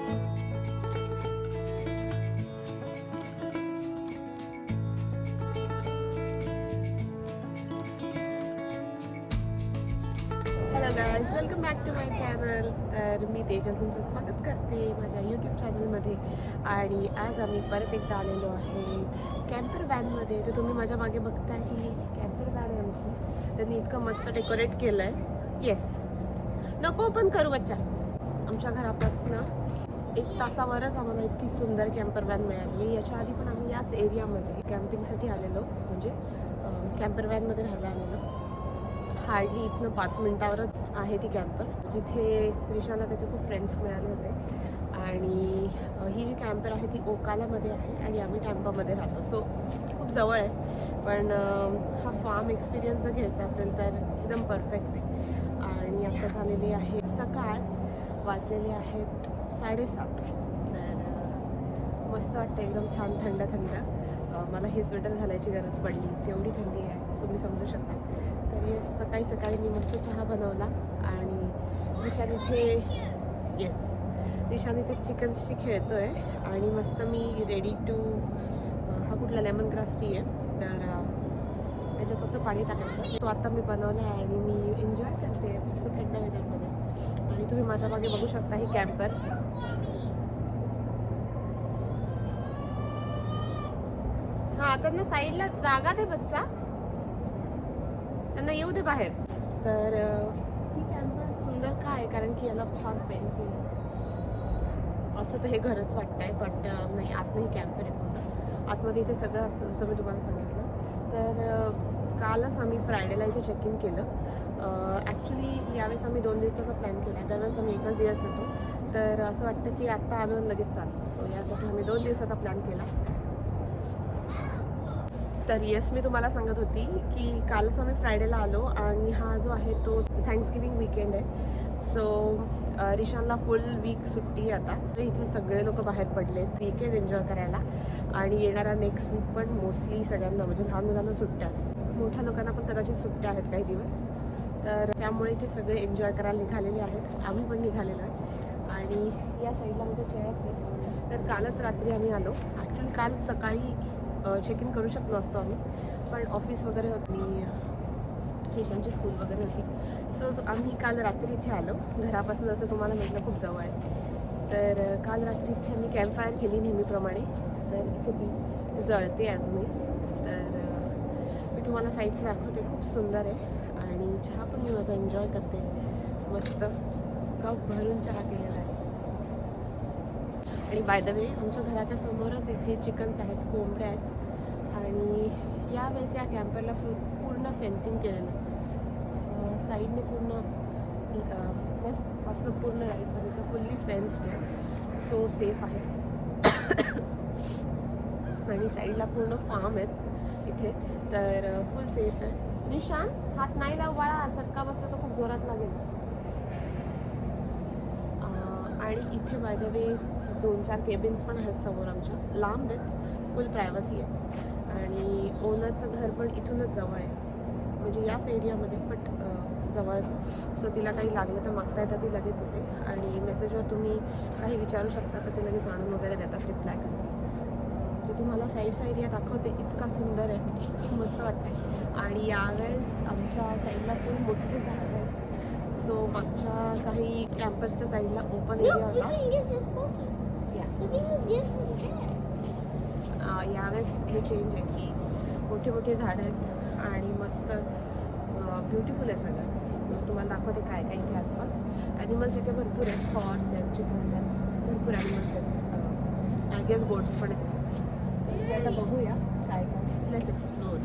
Hello guys, welcome back to my channel. तर मी तेजल तुमचं स्वागत करते माझ्या यूट्यूब चॅनलमध्ये. आणि आज आम्ही परत एकदा आलेलो आहे कॅम्पर व्हॅनमध्ये. तर तुम्ही माझ्या मागे बघताय ही कॅम्पर व्हॅन आहे आमची. त्यांनी इतकं मस्त डेकोरेट केलं आहे. येस, नको पण करू बच्चा. आमच्या घरापासून 1 तासावरच आम्हाला इतकी सुंदर कॅम्पर व्हॅन मिळाली. याच्या आधी पण आम्ही याच एरियामध्ये कॅम्पिंगसाठी आलेलो, म्हणजे कॅम्पर व्हॅनमध्ये राहायला आलेलो. हार्डली इथनं 5 मिनिटावरच आहे ती कॅम्पर, जिथे कृष्णाला त्याचे खूप फ्रेंड्स मिळाले होते. आणि ही जी कॅम्पर आहे ती ओकालामध्ये आहे आणि आम्ही टॅम्पामध्ये राहतो, सो खूप जवळ आहे. पण हा फार्म एक्सपिरियन्स जर घ्यायचा असेल तर एकदम परफेक्ट आहे. आणि आता झालेली आहे सकाळ, वाजलेले आहेत 7:30. तर मस्त वाटतं, एकदम छान थंड थंड. मला हे स्वेटर घालायची गरज पडली, तेवढी थंडी आहे, तुम्ही समजू शकता. तर सकाळी सकाळी मी मस्त चहा बनवला आणि निशान इथे चिकन्सची खेळतोय. आणि मस्त मी रेडी टू, हा कुठला लेमन ग्रास टी आहे, तर याच्यात फक्त पाणी टाकायचं. तो आता मी बनवला आहे आणि मी एन्जॉय करते मस्त थंड वेदरमध्ये. आणि तुम्ही माझ्या मागे बघू शकता ही कॅम्पर. हां, त्यांना साईडला जागा दे बच्चा, त्यांना येऊ दे बाहेर. तर ही कॅम्पर सुंदर का आहे, कारण की याला छान पेंट केलं. असं तर हे घरच वाटतंय, बट नाही, आतमध्ये कॅम्पर आहे पूर्ण. आतमध्ये इथे सगळं असतं जसं मी तुम्हाला सांगितलं. तर कालच आम्ही फ्रायडेला इथे चेक इन केलं. ॲक्च्युली यावेळेस आम्ही 2 दिवसाचा प्लॅन केला आहे, दरवेळेस आम्ही एकच दिवस येतो. तर असं वाटतं की आत्ता आलो आणि लगेच चालू. सो यासाठी आम्ही 2 दिवसाचा प्लॅन केला. तर येस, मी तुम्हाला सांगत होती की कालच आम्ही फ्रायडेला आलो आणि हा जो आहे तो थँक्सगिव्हिंग वीकेंड आहे. सो रिशानला फुल वीक सुट्टी आता. इथे सगळे लोक बाहेर पडलेत वीकेंड एन्जॉय करायला. आणि येणारा नेक्स्ट वीक पण मोस्टली सगळ्यांना, म्हणजे लहान मुलांना सुट्ट्या, मोठ्या लोकांना पण कदाचित सुट्ट्या आहेत काही दिवस. तर त्यामुळे इथे सगळे एन्जॉय करायला निघालेले आहेत. आम्ही पण निघालेलो आहे. आणि या साईडला म्हणजे चेअर्स आहेत. तर कालच रात्री आम्ही आलो. ॲक्च्युली काल सकाळी चेक इन करू शकलो असतो आम्ही, पण ऑफिस वगैरे होती, ईशानची स्कूल वगैरे होती. सो आम्ही काल रात्री इथे आलो. घरापासून जसं तुम्हाला म्हटलं खूप जवळ आहे. तर काल रात्री इथे आम्ही कॅम्पफायर केली नेहमीप्रमाणे. तर इथे ती जळते अजूनही. तर मी तुम्हाला साईडचं दाखवते, खूप सुंदर आहे. आणि चहा पण मी माझा एन्जॉय करते. मस्त कप भरून चहा केलेला आहे. आणि बाय द वे, आमच्या घराच्या समोरच इथे चिकन्स आहेत, कोंबड्या आहेत. आणि यावेळेस या कॅम्परला पूर्ण फेन्सिंग केलेलं आहे. साईडने पूर्ण लेफ्टपासून पूर्ण राईटपर्यंत फुल्ली फेन्स्ड आहे. सो सेफ आहे. आणि साईडला पूर्ण फार्म आहेत इथे, तर फुल सेफ आहे. निशान, हात नाही लाव बाळा, चटका बसला तर खूप जोरात लागेल. आणि इथे बाय द वे 2-4 केबिन्स पण आहेत समोर आमच्या, लांब आहेत, फुल प्रायव्हसी आहे. आणि ओनरचं घर पण इथूनच जवळ आहे, म्हणजे याच एरियामध्ये, बट जवळचं. सो तिला काही लागलं तर मागता येतं, ती लगेच येते. आणि मेसेजवर तुम्ही काही विचारू शकता तर ते लगेच आणून वगैरे देतात, रिप्लाय करतात. मी तुम्हाला साईडचा एरिया दाखवते, इतका सुंदर आहे, खूप मस्त वाटते. आणि यावेळेस आमच्या साईडला फुल मोठे झाड आहेत. सो मागच्या काही कॅम्पसच्या साईडला ओपन एरिया होता. यावेळेस हे चेंज आहे की मोठे मोठे झाड आहेत आणि मस्त ब्युटिफुल आहे सगळं. सो तुम्हाला दाखवते काय काय इथे आसपास. ॲनिमल्स इथे भरपूर आहेत, हॉर्स आहेत, चिकन्स आहेत, भरपूर ॲनिमल्स आहेत. आय गेस गोट्स पण आहेत. आता बघूया काय काय. लेट्स एक्सप्लोर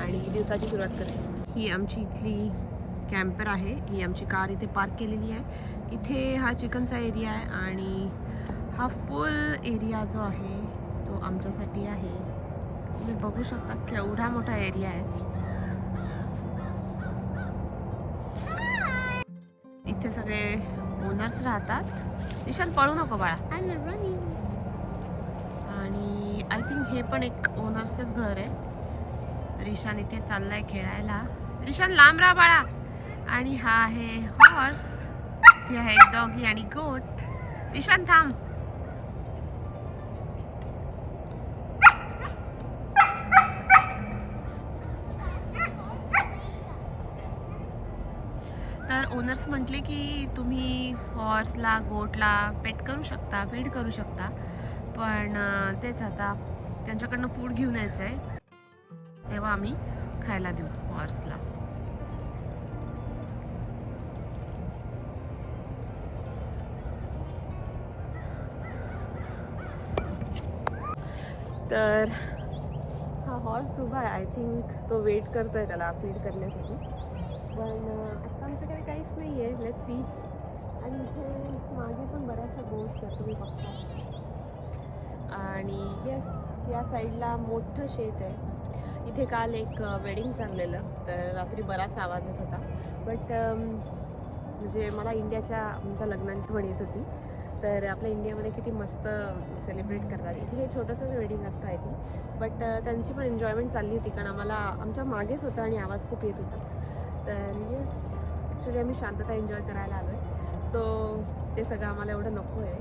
आणि दिवसाची सुरुवात करूया. ही आमची इथली कॅम्पर आहे. ही आमची कार इथे पार्क केलेली आहे. इथे हा चिकनचा एरिया आहे आणि हा फुल एरिया जो आहे तो आमच्यासाठी आहे. तुम्ही बघू शकता केवढा मोठा एरिया आहे. इथे सगळे ओनर्स राहतात. निशान, पळू नको बाळा. आणि आय थिंक हे पण एक ओनर्सच घर आहे. रिशान इथे चाललाय खेळायला. रिशान, लांब राहा बाळा. आणि हा आहे हॉर्स. इथे आहे डॉगी आणि गोट. ईशान थांब. तर ओनर्स म्हटले की तुम्ही हॉर्सला गोटला पेट करू शकता, फीड करू शकता, पण तेच आता त्यांच्याकडनं फूड घेऊन यायचं आहे, तेव्हा आम्ही खायला देऊ हॉर्सला. तर हा हॉर्स उभा आहे. आय थिंक तो वेट करतोय त्याला फीड करण्यासाठी, पण आता आमच्याकडे काहीच नाही आहे. Let's see. आणि इथे मागे पण बऱ्याचशा बोट्स आहेत, तुम्ही बघता. आणि येस, या साईडला मोठं शेत आहे. इथे काल एक वेडिंग चाललेलं, तर रात्री बराच आवाज येत होता. बट म्हणजे मला इंडियाच्या आमच्या लग्नांची पण येत होती. तर आपल्या इंडियामध्ये किती मस्त सेलिब्रेट करतात. इथे हे छोटंसंच वेडिंग असतं आय थिंक, बट त्यांची पण एन्जॉयमेंट चालली होती, कारण आम्हाला आमच्या मागेच होतं आणि आवाज खूप येत होता. तर येस, ॲक्च्युली आम्ही शांतता एन्जॉय करायला आलो आहे. सो ते सगळं आम्हाला एवढं नको आहे,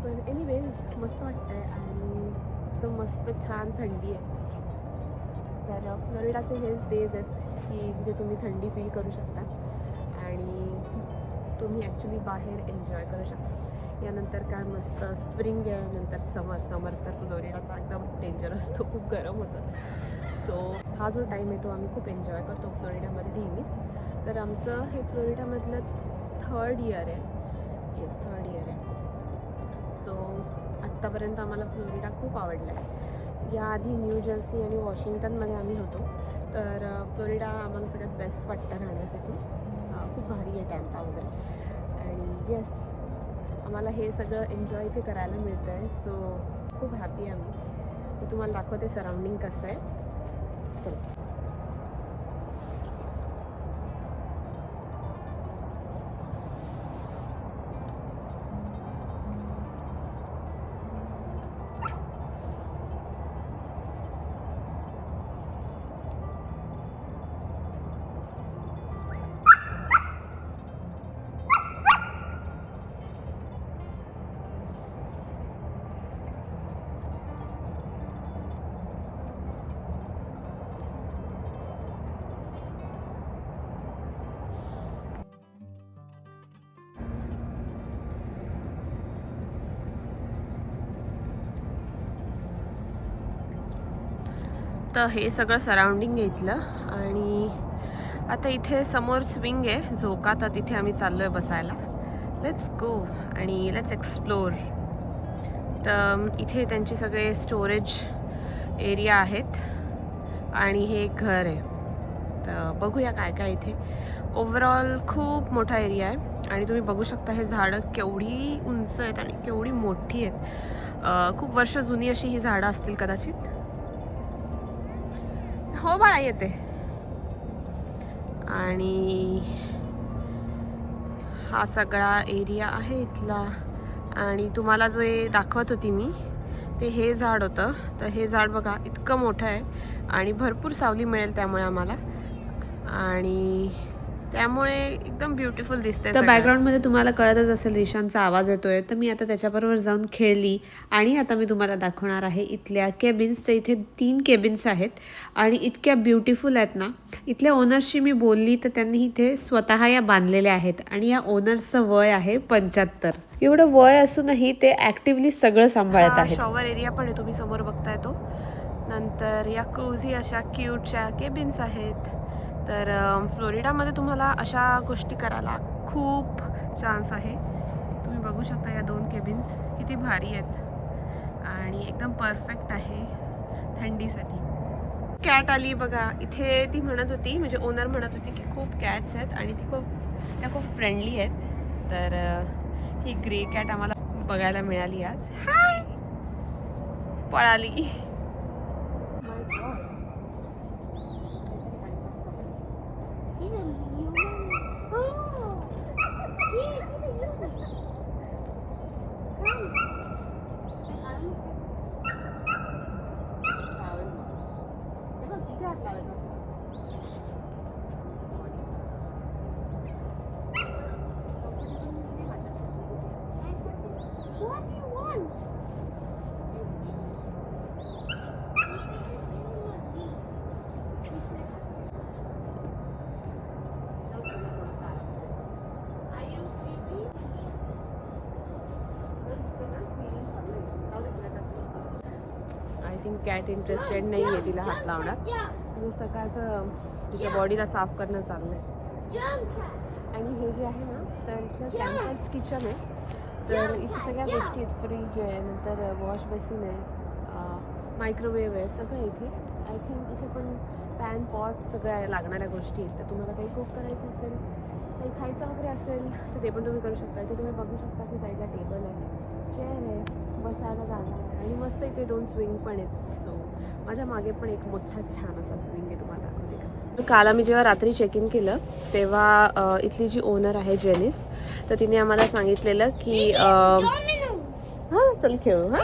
पण एनिवेज मस्त वाटतं आहे आणि एकदम मस्त छान थंडी आहे. तर फ्लोरिडाचे हेच डेज आहेत की जिथे तुम्ही थंडी फील करू शकता आणि तुम्ही ॲक्च्युली बाहेर एन्जॉय करू शकता. यानंतर काय मस्त स्प्रिंग आहे, नंतर समर तर फ्लोरिडाचा एकदम डेंजर असतो, खूप गरम होतं. सो हा जो टाईम आहे तो आम्ही खूप एन्जॉय करतो फ्लोरिडामध्ये नेहमीच. तर आमचं हे फ्लोरिडामधलं 3rd इयर आहे. येस, 3rd इयर आहे. सो आत्तापर्यंत आम्हाला फ्लोरिडा खूप आवडला आहे. याआधी न्यू जर्सी आणि वॉशिंग्टनमध्ये आम्ही होतो, तर फ्लोरिडा आम्हाला सगळ्यात बेस्ट वाटतं राहण्यासाठी. खूप भारी आहे टॅम्पा वगैरे. आणि येस, आम्हाला हे सगळं एन्जॉय इथे करायला मिळतं आहे. सो खूप हॅपी आहे आम्ही. मी तुम्हाला दाखवते सराउंडिंग कसं आहे. चला. तर हे सगळं सराउंडिंग आहे इथलं. आणि आता इथे समोर स्विंग आहे झोका, तर तिथे आम्ही चाललो आहे बसायला. लेट्स गो आणि लेट्स एक्सप्लोर. तर इथे त्यांचे सगळे स्टोरेज एरिया आहेत आणि हे एक घर आहे. तर बघूया काय काय इथे. ओव्हरऑल खूप मोठा एरिया आहे आणि तुम्ही बघू शकता हे झाडं केवढी उंच आहेत आणि केवढी मोठी आहेत. खूप वर्ष जुनी अशी ही झाडं असतील कदाचित. हो बाळा, येते. आणि हा सगळा एरिया आहे इथला. आणि तुम्हाला जे दाखवत होती मी ते हे झाड होतं. तर हे झाड बघा इतकं मोठं आहे आणि भरपूर सावली मिळेल त्यामुळे आम्हाला, आणि त्यामुळे एकदम ब्युटिफुल दिसते. तर बॅकग्राऊंडमध्ये तुम्हाला कळतच असेल ईशानचा आवाज येतोय. तर मी आता त्याच्याबरोबर जाऊन खेळली आणि आता मी तुम्हाला दाखवणार आहे इथल्या केबिन्स. तर इथे 3 केबिन्स आहेत आणि इतक्या ब्युटिफुल आहेत ना. इथल्या ओनर्सशी मी बोलली तर त्यांनी इथे स्वतः या बांधलेल्या आहेत आणि या ओनर्सचं वय आहे 75. एवढं वय असूनही ते ॲक्टिव्हली सगळं सांभाळत आहेत. शॉवर एरिया पण आहे, तुम्ही समोर बघताय तो. नंतर या कोझी अशा क्यूटच्या केबिन्स आहेत. तर फ्लोरिडामध्ये तुम्हाला अशा गोष्टी करायला खूप चान्स आहे. तुम्ही बघू शकता या 2 केबिन्स किती भारी आहेत आणि एकदम परफेक्ट आहे थंडीसाठी. कॅट आली बघा इथे. ती म्हणत होती, म्हणजे ओनर म्हणत होती की खूप कॅट्स आहेत आणि त्या खूप फ्रेंडली आहेत. तर ही ग्रे कॅट आम्हाला बघायला मिळाली आज. हाय, पळाली. थिंक कॅट इंटरेस्टेड नाही आहे तिला हात लावण्यात. म्हणजे सकाळचं तिच्या बॉडीला साफ करणं चाललं आहे. आणि हे जे आहे ना तर इथलं कॅम्पर्स किचन आहे. तर इथे सगळ्या गोष्टी आहेत. फ्रीज आहे, नंतर वॉश बेसिन आहे, मायक्रोवेव्ह आहे, सगळं इथे. आय थिंक इथे पण पॅन पॉट सगळ्या लागणाऱ्या गोष्टी आहेत. तर तुम्हाला काही कुक करायचं असेल, काही खायचं वगैरे असेल तर ते पण तुम्ही करू शकता. इथे तुम्ही बघू शकता की साईडला टेबल आहे, चेअर आहे, बसायला जागा आहे आणि मस्त इथे 2 स्विंग पण आहेत. सो माझ्या मागे पण एक मोठा छान असा स्विंग आहे, तुम्हाला दाखवते. काल आम्ही जेव्हा रात्री चेक इन केलं तेव्हा इथली जी ओनर आहे जेनिस, तर तिने आम्हाला सांगितलेलं की हां चल खेळू. हां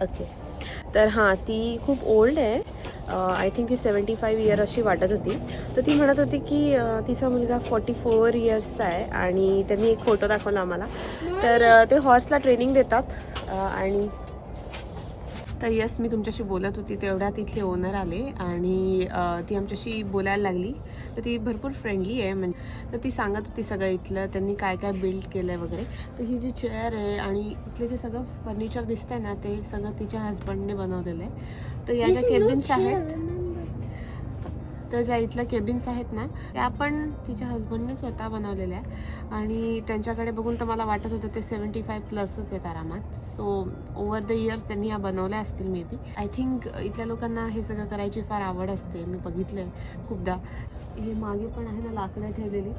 ओके. तर हां ती खूप ओल्ड आहे. आय थिंक ती 75 इयर अशी वाटत होती. तर ती म्हणत होती की तिचा मुलगा 44 इयर्सचा आहे आणि त्यांनी एक फोटो दाखवला आम्हाला. तर ते हॉर्सला ट्रेनिंग देतात आणि तर यस मी तुमच्याशी बोलत होती तेवढ्या तिथले ओनर आले आणि ती आमच्याशी बोलायला लागली. तर ती भरपूर फ्रेंडली आहे. म्हणजे तर ती सांगत होती सगळं इथलं त्यांनी काय काय बिल्ड केलं आहे वगैरे. तर ही जी चेअर आहे आणि इथले जे सगळं फर्निचर दिसतं आहे ना ते सगळं तिच्या हजबंडने बनवलेलं आहे. तर या ज्या केबिन्स आहेत, तर ज्या इथल्या केबिन्स आहेत ना त्या पण तिच्या हजबंडने स्वतः बनवलेल्या आहे आणि त्यांच्याकडे बघून तर मला वाटत होतं ते 75 प्लसच आहेत आरामात. सो ओव्हर द इयर्स त्यांनी ह्या बनवल्या असतील मे बी. आय थिंक इथल्या लोकांना हे सगळं करायची फार आवड असते. मी बघितलं आहे खूपदा. हे मागे पण आहे ना लाकडं ठेवलेली,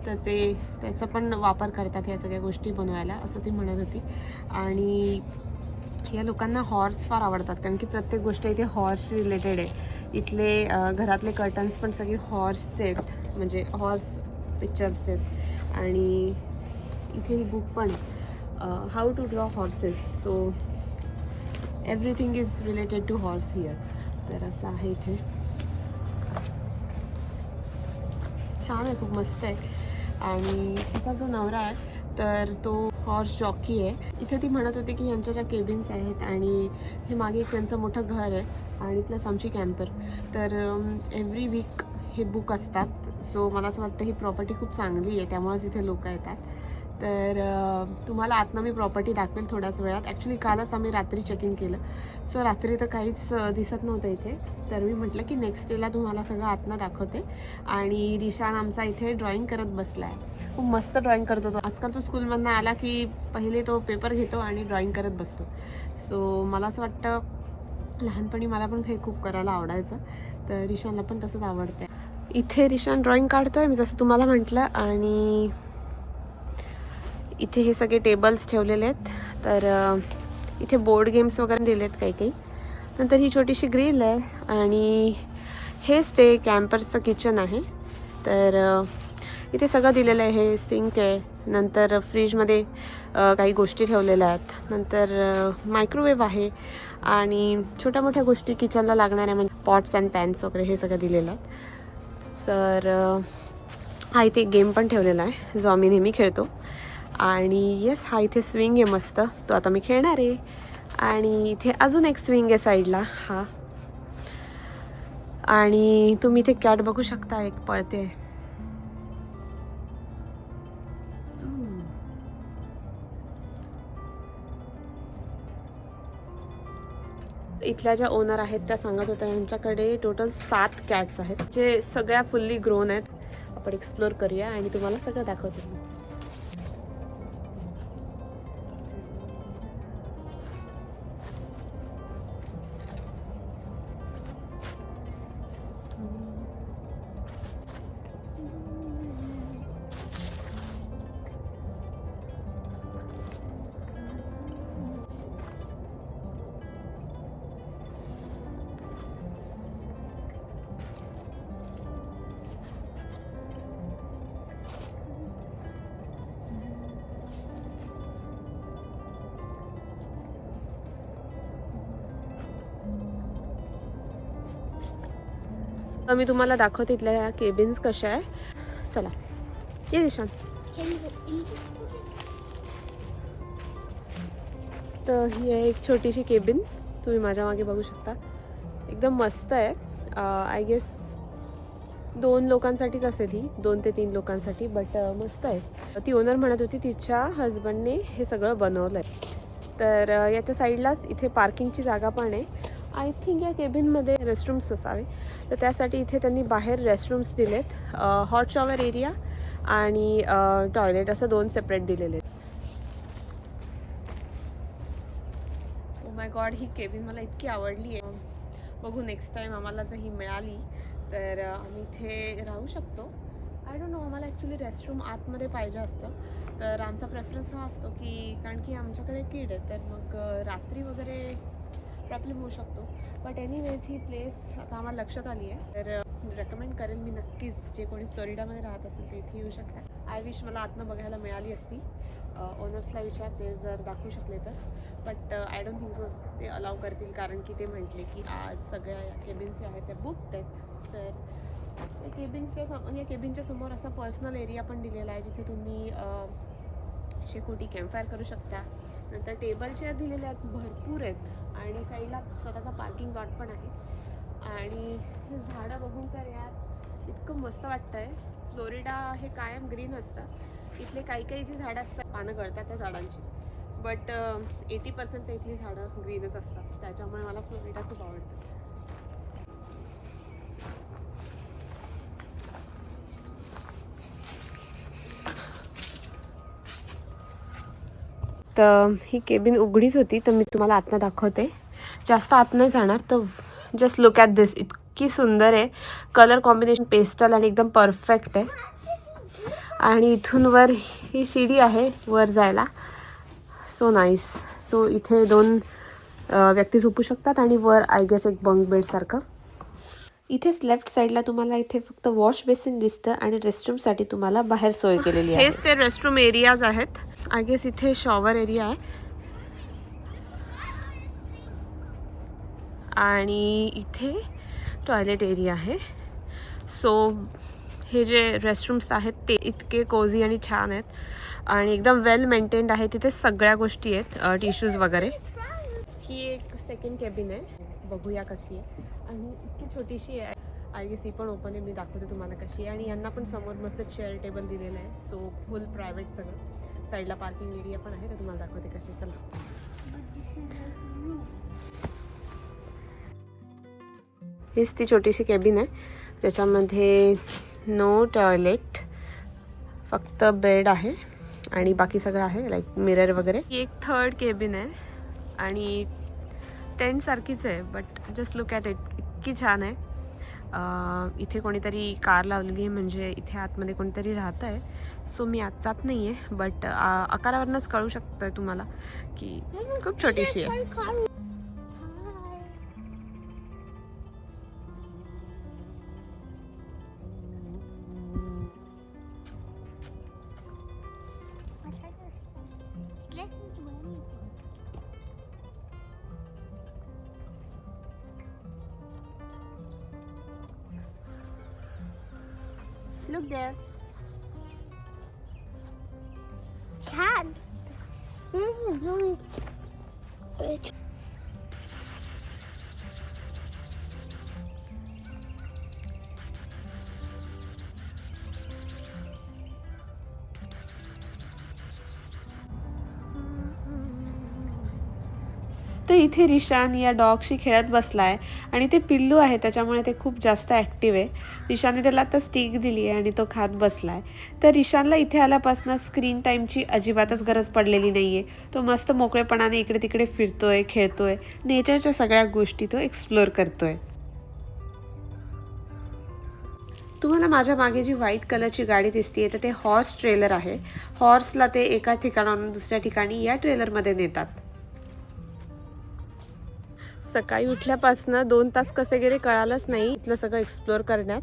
तर ते त्याचा पण वापर करतात ह्या सगळ्या गोष्टी बनवायला असं ती म्हणत होती. आणि या लोकांना हॉर्स फार आवडतात कारण की प्रत्येक गोष्ट इथे हॉर्स रिलेटेड आहे. इथले घरातले कर्टन्स पण सगळे हॉर्सचे आहेत, म्हणजे हॉर्स पिक्चर्स आहेत. आणि इथे ही बुक पण how to draw horses. So everything is related to horse here. तर असं आहे इथे. छान आहे, खूप मस्त आहे. आणि तिचा जो नवरा आहे तर तो हॉर्स जॉकी आहे. इथे ती म्हणत होती की यांच्या ज्या केबिन्स आहेत आणि हे मागे एक त्यांचं मोठं घर आहे आणि प्लस आमची कॅम्पर. तर एव्हरी वीक हे बुक असतात. सो मला असं वाटतं ही प्रॉपर्टी खूप चांगली आहे, त्यामुळेच इथे लोक येतात. तर तुम्हाला आतनं मी प्रॉपर्टी दाखवेल थोड्याच वेळात. ॲक्च्युली कालच आम्ही रात्री चेक इन केलं, सो रात्री तर काहीच दिसत नव्हतं इथे. तर मी म्हटलं की नेक्स्ट डेला तुम्हाला सगळं आतनं दाखवते. आणि रिशान आमचा इथे ड्रॉइंग करत बसला आहे. खूप मस्त ड्रॉइंग करत होतो. आजकाल तो स्कूलमधनं आला की पहिले तो पेपर घेतो आणि ड्रॉइंग करत बसतो. सो मला असं वाटतं लहानपणी मला पण हे खूप करायला आवडायचं, तर रिशानला पण तसंच आवडतं. इथे रिशान ड्रॉइंग काढतोय मी जसं तुम्हाला म्हटलं. आणि इथे हे सगळे टेबल्स ठेवलेले आहेत. तर इथे बोर्ड गेम्स वगैरे दिले आहेत काही काही. नंतर ही छोटीशी ग्रिल आहे आणि हेच ते कॅम्पर्सचं किचन आहे. तर इथे सगळं दिलेलं आहे. हे सिंक आहे, नंतर फ्रीजमध्ये काही गोष्टी ठेवलेल्या आहेत, नंतर मायक्रोवेव्ह आहे आणि छोट्या मोठ्या गोष्टी किचनला लागणाऱ्या म्हणजे पॉट्स अँड पॅन्स वगैरे हे सगळं दिलेलं आहेत. तर हा इथे एक गेम पण ठेवलेला आहे जो आम्ही नेहमी खेळतो. आणि येस हा इथे स्विंग आहे मस्त, तो आता मी खेळणार आहे. आणि इथे अजून एक स्विंग आहे साईडला हा. आणि तुम्ही इथे कॅट बघू शकता, एक पळते. इथल्या ज्या ओनर आहेत त्या सांगत होत्या यांच्याकडे टोटल 7 कॅट्स आहेत जे सगळ्या फुल्ली ग्रोन आहेत. आपण एक्सप्लोर करूया आणि तुम्हाला सगळं दाखवते मी. मी तुम्हाला दाखवते इथल्या ह्या केबिन्स कशा आहे. चला ये विशान. तर ही आहे एक छोटीशी केबिन, तुम्ही माझ्या मागे बघू शकता. एकदम मस्त आहे. आय गेस 2 लोकांसाठीच असेल ही, 2 ते 3 लोकांसाठी, बट मस्त आहे. ती ओनर म्हणत होती तिच्या हजबंडने हे सगळं बनवलं आहे. तर याच्या साईडलाच इथे पार्किंगची जागा पण आहे आय थिंक या केबिनमध्ये रेस्टरूम्स असावे, तर त्यासाठी इथे त्यांनी बाहेर रेस्टरूम्स दिलेत. हॉट शॉवर एरिया आणि टॉयलेट असं 2 सेपरेट दिलेले आहेत. Oh my God, he cabin मला इतकी आवडली आहे. बघू नेक्स्ट टाईम आम्हाला जर ही मिळाली तर आम्ही इथे राहू शकतो. आय डोंट नो, आम्हाला ॲक्च्युली रेस्टरूम आतमध्ये पाहिजे असतं, तर आमचा प्रेफरन्स हा असतो की कारण की आमच्याकडे किड आहे, तर मग रात्री वगैरे प्रॉब्लेम होऊ शकतो. बट एनिवेज ही प्लेस आता आम्हाला लक्षात आली आहे, तर रेकमेंड करेल मी नक्कीच. जे कोणी फ्लोरिडामध्ये राहत असेल ते इथे येऊ शकतात. आय विश मला आतनं बघायला मिळाली असती. ओनर्सला विचारते जर दाखवू शकले तर, but I don't think so ते अलाव करतील, कारण की ते म्हटले की आज सगळ्या या केबिन्स ज्या आहेत त्या बुकड आहेत. तर या केबिनच्या समोर असा पर्सनल एरिया पण दिलेला आहे, जिथे तुम्ही शेकोटी कॅम्पफायर करू शकता. नंतर टेबल चेअर दिलेले आहेत, भरपूर आहेत, आणि साईडला स्वतःचा पार्किंग लॉट पण आहे. आणि हे झाडं बघून तर यार इतकं मस्त वाटतं आहे. फ्लोरिडा हे कायम ग्रीन असतं. इथले काही जी झाडं असतात पानं गळतात त्या झाडांची, बट 80% तर इथली झाडं ग्रीनच असतात. त्याच्यामुळे मला फ्लोरिडा खूप आवडतं. तर ही केबिन उघडीच होती, तर मी तुम्हाला आतनं दाखवते. जास्त आत नाही जाणार, तर जस्ट लुक ॲट दिस. इतकी सुंदर आहे. कलर कॉम्बिनेशन पेस्टल आणि एकदम परफेक्ट आहे. आणि इथून वर ही शिडी आहे वर जायला. So nice. सो इथे 2 व्यक्ती झोपू शकतात, आणि वर आय गेस एक बंक बेडसारखं. इथेच लेफ्ट साईडला तुम्हाला इथे फक्त वॉश बेसिन दिसतं, आणि रेस्टरूमसाठी तुम्हाला बाहेर सोय केलेली आहे. हेच ते रेस्टरूम एरियाज आहेत. आय गेस इथे शॉवर एरिया आहे, आणि इथे टॉयलेट एरिया आहे. सो हे जे रेस्टरूम्स आहेत ते इतके कोझी आणि छान आहेत, आणि एकदम वेल मेंटेन्ड आहे. तिथे सगळ्या गोष्टी आहेत, टिश्यूज वगैरे. ही एक सेकंड केबिन आहे, बघूया कशी आहे. आणि इतकी छोटीशी आहे. आय गेस ही पण ओपन आहे. मी दाखवते तुम्हाला कशी आहे. आणि यांना पण समोर मस्त चेअर टेबल दिलेलं आहे. सो फुल प्रायव्हेट सगळं. साईडला पार्किंग एरिया पण आहे, तर तुम्हाला दाखवते कशी. चला. हीच ती छोटीशी केबिन आहे, ज्याच्यामध्ये नो टॉयलेट, फक्त बेड आहे, आणि बाकी सगळं आहे लाईक मिरर वगैरे. ही एक थर्ड केबिन आहे, आणि टेंट सारखीच आहे, but just look at it. इतकी छान आहे. इथे कोणीतरी कार लावलेली आहे, म्हणजे इथे आतमध्ये कोणीतरी राहतं आहे. सो मी आत जात नाही आहे, बट आकारावरूनच कळू शकतं आहे तुम्हाला की खूप छोटीशी आहे. Look there. Cat. This is really good. तर इथे रिशान या डॉगशी खेळत बसला आहे, आणि ते पिल्लू आहे त्याच्यामुळे ते खूप जास्त ॲक्टिव्ह आहे. रिशानने त्याला आता स्टिक दिली आहे, आणि तो खात बसला आहे. तर रिशानला इथे आल्यापासून स्क्रीन टाईमची अजिबातच गरज पडलेली नाही आहे. तो मस्त मोकळेपणाने इकडे तिकडे फिरतोय, खेळतोय. नेचरच्या सगळ्या गोष्टी तो एक्सप्लोअर करतोय. तुम्हाला माझ्या मागे जी व्हाईट कलरची गाडी दिसते तर ते हॉर्स ट्रेलर आहे. हॉर्सला ते एका ठिकाणाहून दुसऱ्या ठिकाणी या ट्रेलरमध्ये नेतात. सकाळी उठल्यापासनं 2 तास कसे गेले कळालंच नाही इथलं सगळं एक्सप्लोअर करण्यात.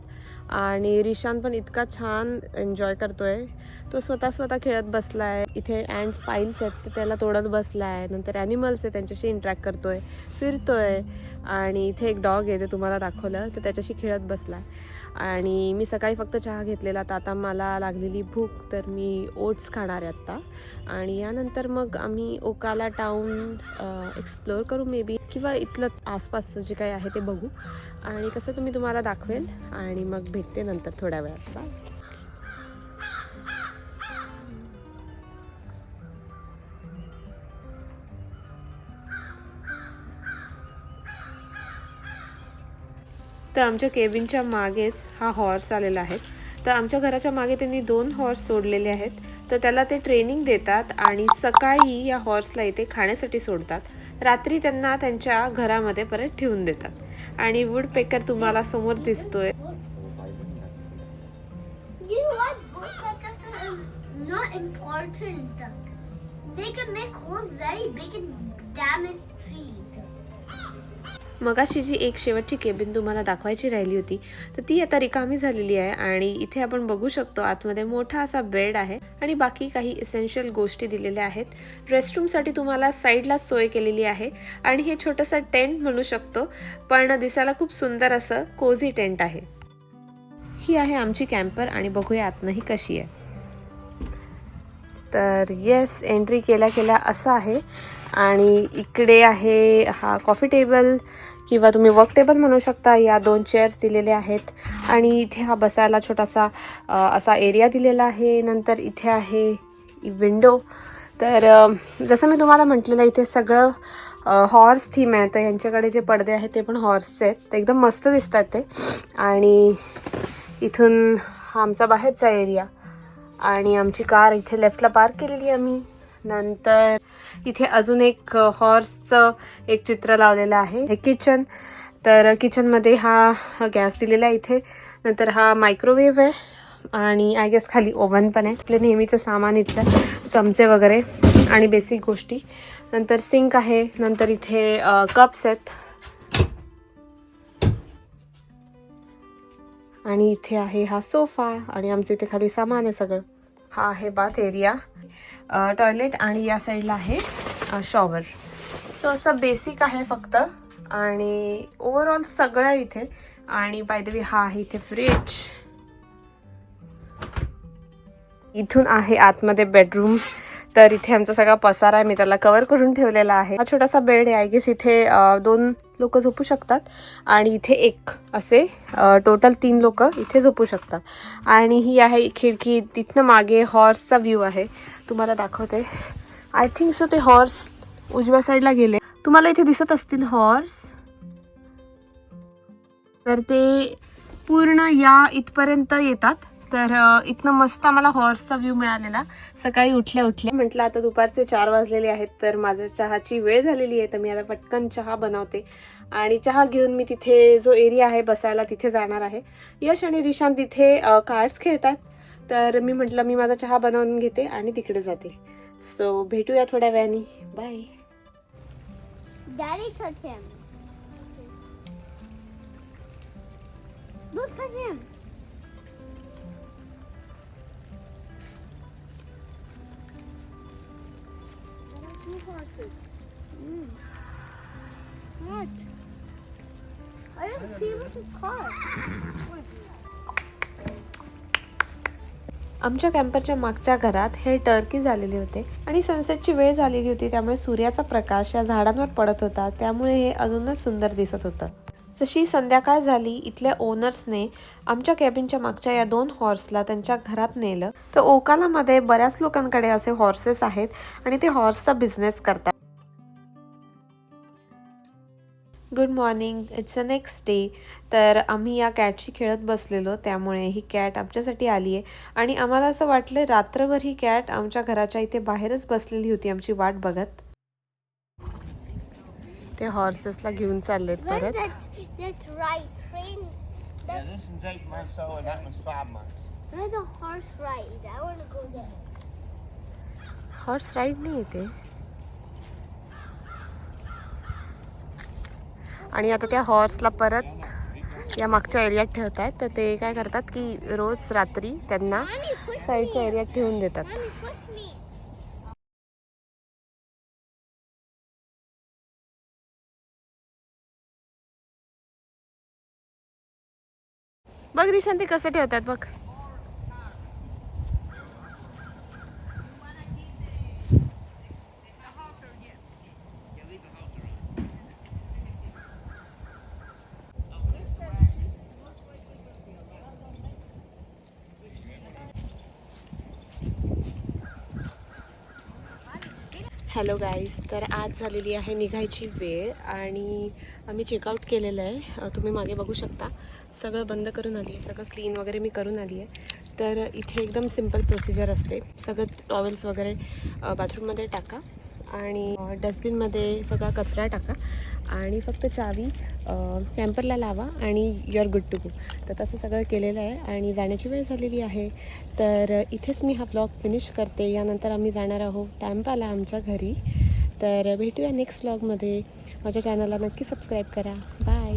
आणि रिशान पण इतका छान एन्जॉय करतोय. तो स्वतः खेळत बसला आहे. इथे अँड पाईल्स आहेत तर त्याला तोडत बसला आहे. नंतर ॲनिमल्स आहे त्यांच्याशी इंटरॅक्ट करतोय, फिरतोय. आणि इथे एक डॉग आहे ते तुम्हाला दाखवलं, तर त्याच्याशी खेळत बसला आहे. आणि मी सकाळी फक्त चहा घेतलेला, तर आता मला लागलेली भूक, तर मी ओट्स खाणार आहे आत्ता. आणि यानंतर मग आम्ही ओकाला टाऊन एक्सप्लोअर करू मे बी, किंवा इथलंच आसपासचं जे काही आहे ते बघू. आणि कसं तुम्हाला दाखवेल, आणि मग भेटते नंतर थोड्या वेळात. बाय. तर आमच्या केबिनच्या मागेच हा हॉर्स आलेला आहे. तर आमच्या घराच्या मागे त्यांनी 2 हॉर्स सोडलेले आहेत. तर त्याला ते ट्रेनिंग देतात आणि सकाळी या हॉर्सला इथे खाण्यासाठी सोडतात. रात्री त्यांना त्यांच्या घरामध्ये परत ठेवून देतात. आणि वुडपेकर तुम्हाला समोर दिसतोय. You know what? Woodpeckers are not important. They can make holes very big and damage trees. मगाशी जी एक शेवटची केबिन तुम्हाला दाखवायची राहिली होती तर ती आता रिकामी झालेली आहे. आणि इथे आपण बघू शकतो आतमध्ये मोठा असा बेड आहे आणि बाकी काही इसेन्शियल गोष्टी दिलेल्या आहेत. रेस्टरूमसाठी तुम्हाला साईडला सोय केलेली आहे आणि हे छोटंसं टेंट म्हणू शकतो, पण दिसायला खूप सुंदर असं कोझी टेंट आहे. ही आहे आमची कॅम्पर आणि बघूया आतनंही कशी आहे. तर येस, एंट्री केल्या केल्या असं आहे. आणि इकडे आहे हा कॉफी टेबल किंवा तुम्ही वर्क टेबल म्हणू शकता. या 2 चेअर्स दिलेल्या आहेत आणि इथे हा बसायला छोटासा असा एरिया दिलेला आहे. नंतर इथे आहे विंडो. तर जसं मी तुम्हाला म्हटलेलं इथे सगळं हॉर्स थीम आहे. तर यांच्याकडे जे पडदे आहेत ते पण हॉर्सचे आहेत. ते एकदम मस्त दिसतात ते. आणि इथून हा आमचा बाहेरचा एरिया आणि आमची कार इथे लेफ्टला पार्क केलेली आम्ही. नंतर इथे अजून एक हॉर्सचं एक चित्र लावलेलं आहे. हे किचन. तर किचनमध्ये हा गॅस दिलेला आहे इथे. नंतर हा मायक्रोवेव्ह आहे आणि आय गेस खाली ओव्हन पण आहे. आपलं नेहमीचं सामान इथलं, चमचे वगैरे आणि बेसिक गोष्टी. नंतर सिंक आहे. नंतर इथे कप्स आहेत आणि इथे आहे हा सोफा आणि आमचं इथे खाली सामान आहे सगळं. हा आहे बाथ एरिया, टॉयलेट आणि या साईडला आहे शॉवर. सो असं बेसिक आहे फक्त आणि ओव्हरऑल सगळं इथे. आणि बाय द वे हा आहे इथे फ्रिज. इथून आहे आतमध्ये बेडरूम. तर इथे आमचा सगळा पसारा आहे, मी त्याला कव्हर करून ठेवलेला आहे. हा छोटासा बेड आहे. आय गेस इथे 2 लोक झोपू शकतात आणि इथे एक असे टोटल 3 लोक इथे झोपू शकतात. आणि ही आहे खिडकी. तिथनं मागे हॉर्सचा व्ह्यू आहे, तुम्हाला दाखवते. आय थिंक सो ते हॉर्स उजव्या साईडला गेले. तुम्हाला इथे दिसत असतील हॉर्स. तर ते पूर्ण या इथपर्यंत येतात. तर इथनं मस्त आम्हाला हॉर्सचा व्ह्यू मिळालेला सकाळी उठल्या उठल्या. म्हटलं आता दुपारचे 4 वाजलेले आहेत तर माझं चहाची वेळ झालेली आहे. तर मी आता पटकन चहा बनवते आणि चहा घेऊन मी तिथे जो एरिया आहे बसायला तिथे जाणार आहे. यश आणि रिशांत तिथे कार्ड्स खेळतात. तर मी म्हटलं मी माझा चहा बनवून घेते आणि तिकडे जाते. सो भेटूया थोड्या वेळाने. Bye. Daddy touch him. Look, touch him. What? I don't see what it's called. आमच्या कॅम्परच्या मागच्या घरात हे टर्की झालेले होते आणि सनसेटची वेळ झालेली होती. त्यामुळे सूर्याचा प्रकाश या झाडांवर पडत होता. त्यामुळे हे अजूनच सुंदर दिसत होतं. जशी संध्याकाळ झाली इथल्या ओनर्सने आमच्या कॅबिनच्या मागच्या या 2 हॉर्सला त्यांच्या घरात नेलं. तर ओकालामध्ये बऱ्याच लोकांकडे असे हॉर्सेस आहेत आणि ते हॉर्सचा बिझनेस करतात. Good morning. It's a next day. तर आम्ही या कॅटशी खेळत बसलेलो. त्यामुळे ही कॅट आमच्यासाठी आली आहे आणि आम्हाला असं वाटलं रात्रभर ही कॅट आमच्या घराच्या इथे बाहेरच बसलेली होती आमची वाट बघत. ते हॉर्सेसला घेऊन चाललेत परत. That's right. Train. Yeah, this one's 8 months old and that one's 5 months. There's a horse ride. I want to go there. Horse ride नाही येते. आणि आता त्या हॉर्सला परत या मागच्या एरियात ठेवत आहेत. तर ते काय करतात की रोज रात्री त्यांना साईडच्या एरियात ठेवून देतात. Mommy, push me. बघ रिशांत ते कसे ठेवतात बघ. Hello guys. तर आज झालेली आहे निघायची वेळ आणि आम्ही चेकआउट केलेलं आहे. तुम्ही मागे बघू शकता. सगळं बंद करून आली आहे, सगळं क्लीन वगैरे मी करून आली आहे. तर इथे एकदम सिम्पल प्रोसिजर असते. सगळं टॉवेल्स वगैरे बाथरूममध्ये टाका आणि डस्टबिनमध्ये सगळा कचरा टाका आणि फक्त चावी कॅम्परला लावा आणि you are good to go. तर तसं सगळं केलेलं आहे आणि जाण्याची वेळ झालेली आहे. तर इथेच मी हा ब्लॉग फिनिश करते. यानंतर आम्ही जाणार आहोत टॅम्पाला आमच्या घरी. तर भेटूया नेक्स्ट व्लॉगमध्ये. माझ्या चॅनलला नक्की सबस्क्राईब करा. बाय.